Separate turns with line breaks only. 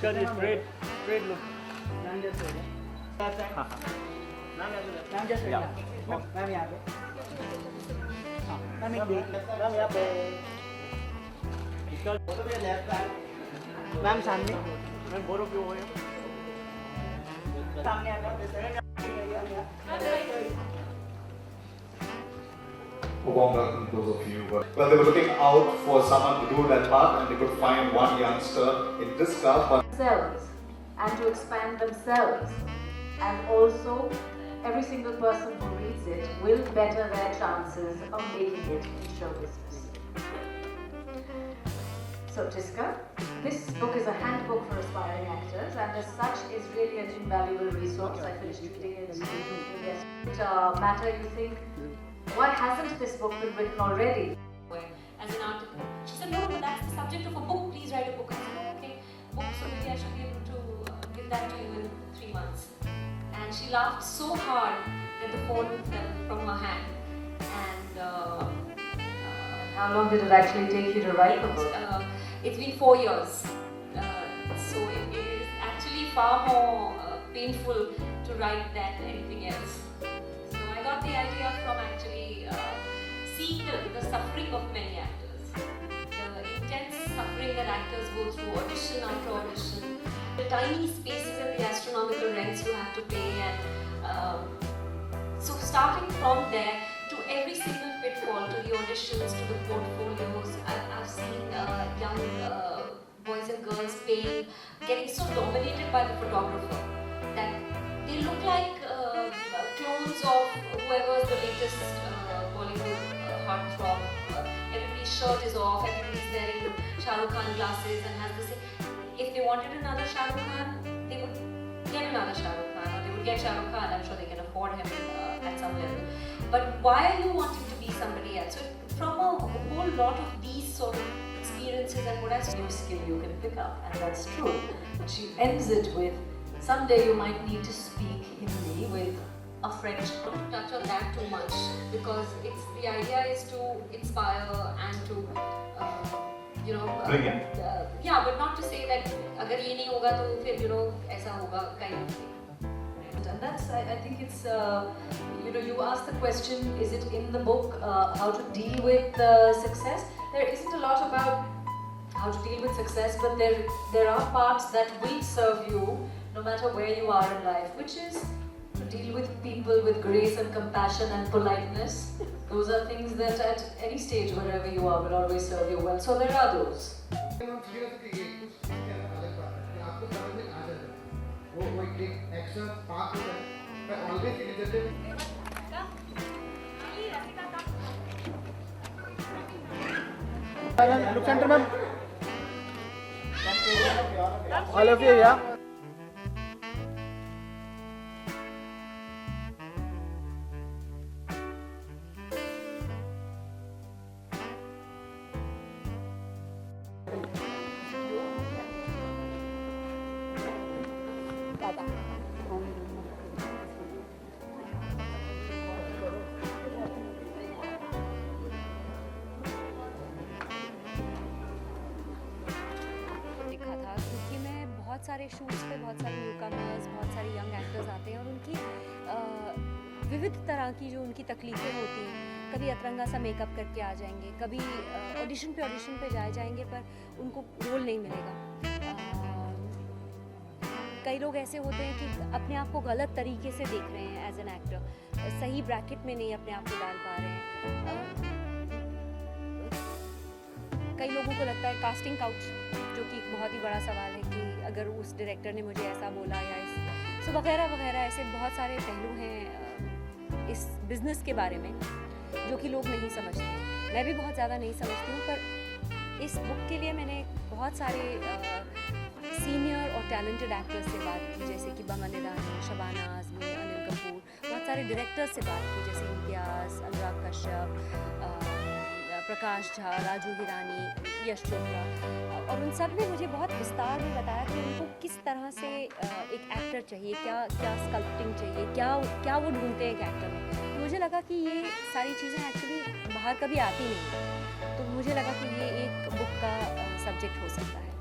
got this great look.
Ma'am जैसे हो गया
हाँ हाँ
मैम जैसे
Yeah.
मैम यहाँ पे हाँ मैम एक मैम यहाँ पे
इसका
मैम सामने
मैं बोलो क्यों हो
सामने आ
A warm welcome to those of you. Well, they were looking out for someone to do that part, and they could find one youngster in this class. But
themselves and to expand themselves, and also every single person who reads it will better their chances of making it in show business. So Tiska, this book is a handbook for aspiring actors, and as such is really an invaluable resource. I finished reading it yesterday. Matter you think, why hasn't this book been written already?
As an article. She said, no, but that's the subject of a book, please write a book. I said, oh, okay, book, so maybe I should be able to give that to you in 3 months. And she laughed so hard that the phone fell from her hand. And
How long did it actually take you to write the book?
it's been 4 years. So it is actually far more painful to write than anything else. So I got the idea from actually seeing the suffering of many actors. The intense suffering that actors go through audition after audition. The tiny spaces and the astronomical rents you have to pay, and so starting from there to every single pitfall, to the auditions, to the portfolios. I've seen young boys and girls getting so dominated by the photographer that they look like clones of whoever's the latest Bollywood heartthrob. Everybody's shirt is off, everybody's wearing Shah Rukh Khan glasses and has the same. If they wanted another Shah Rukh Khan, they would get another Shah Rukh Khan, or they would get Shah Rukh Khan. I'm sure they can afford him at some level. But why are you wanting to be somebody else? So from a whole lot of these sort of experiences and what I
New skill you can pick up, and that's true. But she ends it with, someday you might need to speak Hindi with a French.
don't touch on that too much, because the idea is to inspire and to
Bring in.
yeah, but not to say that अगर ये नहीं होगा तो फिर ऐसा होगा, kind of thing.
And that's, I think it's, you asked the question, is it in the book, how to deal with success? There isn't a lot about how to deal with success, but there are parts that will serve you no matter where you are in life, which is to deal with people with grace and compassion and politeness. Those are things that at any stage, wherever you are, will always serve you well. So there are those.
Look center ma'am. All of you, yeah.
देखा था, क्योंकि मैं बहुत सारे shoots पे बहुत सारे newcomers, बहुत सारे यंग एक्टर्स आते हैं और उनकी विविध तरह की जो उनकी तकलीफ़ें होती हैं, कभी अतरंगा सा मेकअप करके आ जाएंगे, कभी ऑडिशन पे जाएंगे पर उनको रोल नहीं मिलेगा। कई लोग ऐसे होते हैं कि अपने आप को गलत तरीके से देख रहे हैं एज एन एक्टर, सही ब्रैकेट में नहीं अपने आप को डाल पा रहे हैं। कई लोगों को लगता है कास्टिंग काउच, जो कि एक बहुत ही बड़ा सवाल है कि अगर उस डायरेक्टर ने मुझे ऐसा बोला या इस सो वगैरह ऐसे बहुत सारे पहलू हैं इस बिज़नेस के बारे में जो कि लोग नहीं समझते। मैं भी बहुत ज़्यादा नहीं समझती हूँ, पर इस बुक के लिए मैंने बहुत सारे सीनियर और टैलेंटेड एक्टर्स से बात की, जैसे कि बमन ईरानी, शबाना आज़मी, अनिल कपूर, बहुत सारे डायरेक्टर्स से बात की, जैसे इम्तियाज़, अनुराग कश्यप, प्रकाश झा, राजू हिरानी, यश चोपड़ा, और उन सब ने मुझे बहुत विस्तार में बताया कि उनको किस तरह से एक एक्टर चाहिए, क्या स्कल्पटिंग चाहिए, क्या वो ढूंढते हैं एक एक्टर में। तो मुझे लगा कि ये सारी चीज़ें एक्चुअली बाहर कभी आती नहीं, तो मुझे लगा कि ये एक बुक का सब्जेक्ट हो सकता है।